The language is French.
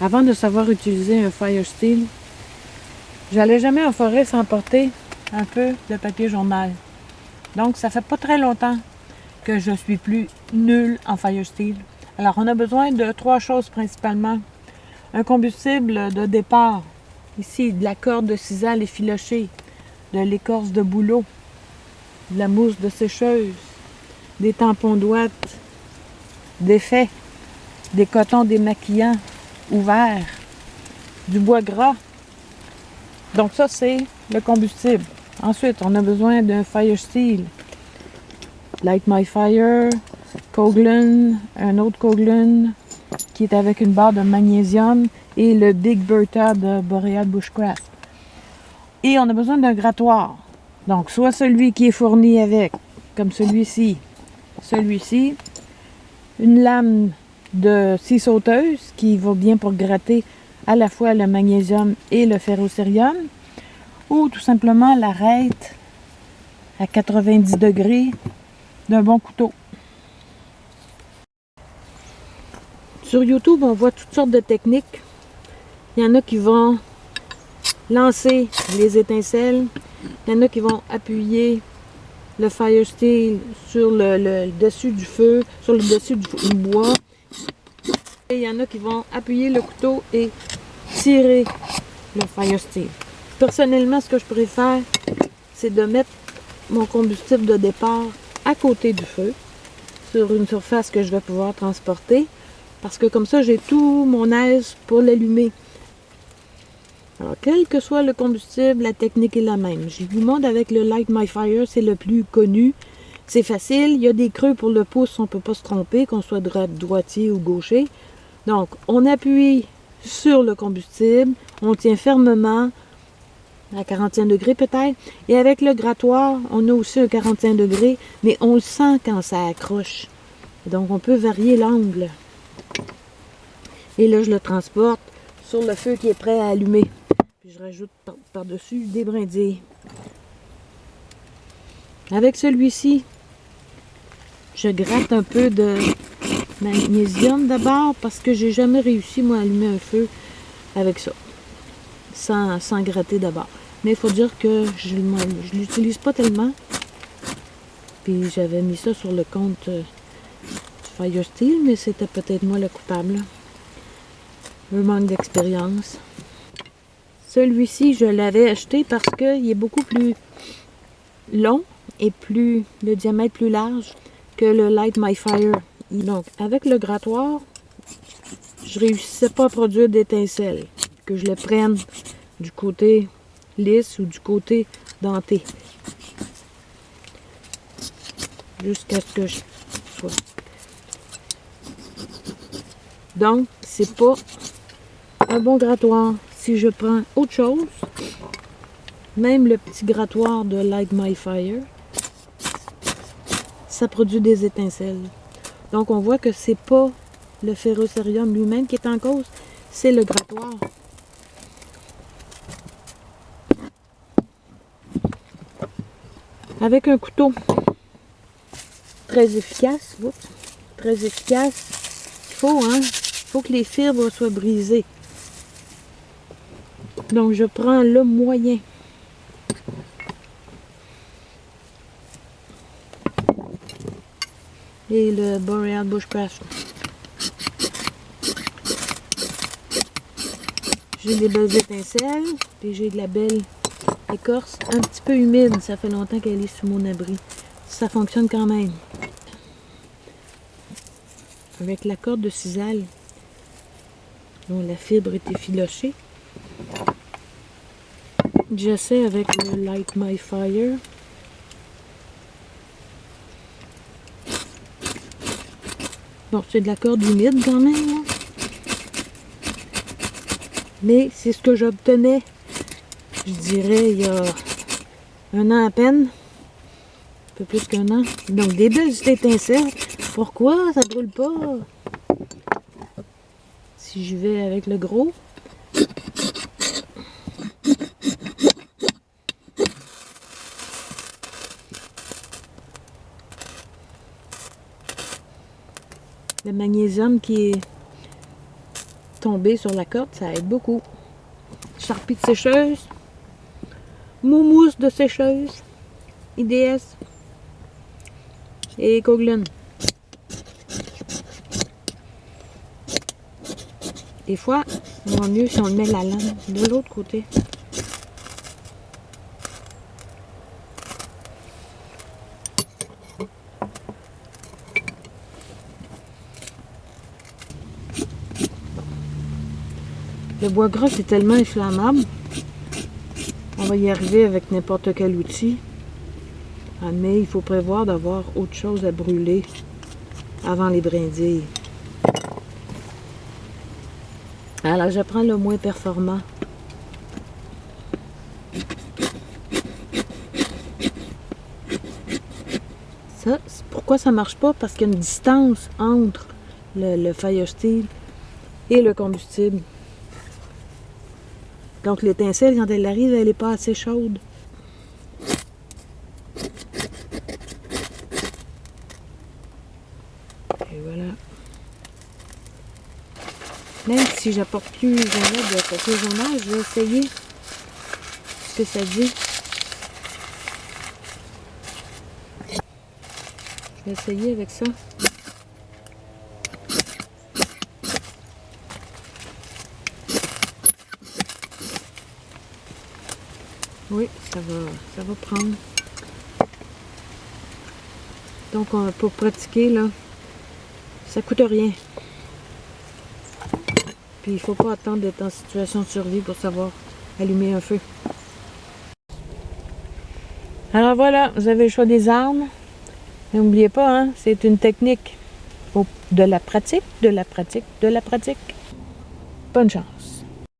Avant de savoir utiliser un fire steel, j'allais jamais en forêt sans porter un peu de papier journal. Donc, ça fait pas très longtemps que je suis plus nulle en fire steel. Alors, on a besoin de 3 choses principalement. Un combustible de départ. Ici, de la corde de sisal effilochée, de l'écorce de bouleau, de la mousse de sécheuse, des tampons d'ouate, des faits, des cotons démaquillants ouverts, du bois gras. Donc ça, c'est le combustible. Ensuite, on a besoin d'un fire steel. Light My Fire, Coghlan, un autre Coghlan qui est avec une barre de magnésium et le Big Bertha de Boreal Bushcraft. Et on a besoin d'un grattoir. Donc, soit celui qui est fourni avec, comme celui-ci, une lame de scie sauteuse qui va bien pour gratter à la fois le magnésium et le ferrocérium, ou tout simplement l'arête à 90 degrés d'un bon couteau. Sur YouTube, on voit toutes sortes de techniques. Il y en a qui vont lancer les étincelles, il y en a qui vont appuyer le fire steel sur le dessus du feu, sur le dessus du bois. Et il y en a qui vont appuyer le couteau et tirer le fire steel. Personnellement, ce que je préfère, c'est de mettre mon combustible de départ à côté du feu, sur une surface que je vais pouvoir transporter, parce que comme ça, j'ai tout mon aise pour l'allumer. Alors, quel que soit le combustible, la technique est la même. Je vous montre avec le Light My Fire, c'est le plus connu. C'est facile, il y a des creux pour le pouce, on ne peut pas se tromper, qu'on soit droitier ou gaucher. Donc, on appuie sur le combustible, on tient fermement, à 45 degrés peut-être, et avec le grattoir, on a aussi un 45 degrés, mais on le sent quand ça accroche. Donc, on peut varier l'angle. Et là, je le transporte sur le feu qui est prêt à allumer. Puis je rajoute par-dessus des brindilles. Avec celui-ci, je gratte un peu de magnésium d'abord parce que j'ai jamais réussi moi à allumer un feu avec ça, sans gratter d'abord. Mais il faut dire que je l'utilise pas tellement. Puis j'avais mis ça sur le compte du Fire Steel, mais c'était peut-être moi le coupable. Un manque d'expérience. Celui-ci, je l'avais acheté parce qu'il est beaucoup plus long et le diamètre plus large que le Light My Fire. Donc, avec le grattoir, je réussissais pas à produire d'étincelles. Que je le prenne du côté lisse ou du côté denté. Jusqu'à ce que je sois. Donc, c'est pas un bon grattoir. Si je prends autre chose, même le petit grattoir de Light My Fire, ça produit des étincelles. Donc, on voit que c'est pas le ferrocérium lui-même qui est en cause, c'est le grattoir. Avec un couteau très efficace, il faut que les fibres soient brisées. Donc, je prends le moyen. Et le Boreal Bushcraft. J'ai des belles étincelles, puis j'ai de la belle écorce un petit peu humide. Ça fait longtemps qu'elle est sous mon abri. Ça fonctionne quand même. Avec la corde de sisal, dont la fibre est effilochée. J'essaie avec le Light My Fire. Bon, c'est de la corde humide quand même, là. Mais c'est ce que j'obtenais, je dirais, il y a un an à peine. Un peu plus qu'un an. Donc, des belles étincelles. Pourquoi ça brûle pas? Si j'y vais avec le gros. Le magnésium qui est tomber sur la corde, ça aide beaucoup. Charpie de sécheuse, moumousse de sécheuse, IDS et Coghlan. Des fois, il vaut mieux si on met la lame de l'autre côté. Le bois gras, c'est tellement inflammable. On va y arriver avec n'importe quel outil. Mais il faut prévoir d'avoir autre chose à brûler avant les brindilles. Alors, je prends le moins performant. Ça, pourquoi ça marche pas? Parce qu'il y a une distance entre le fire steel et le combustible. Donc l'étincelle, quand elle arrive, elle n'est pas assez chaude. Et voilà. Même si j'apporte plus jamais de papier journal, je vais essayer ce que ça dit. Je vais essayer avec ça. Oui, ça va prendre. Donc, pour pratiquer, là, ça coûte rien. Puis, il ne faut pas attendre d'être en situation de survie pour savoir allumer un feu. Alors voilà, vous avez le choix des armes. N'oubliez pas, hein, c'est une technique. De la pratique, de la pratique, de la pratique. Bonne chance.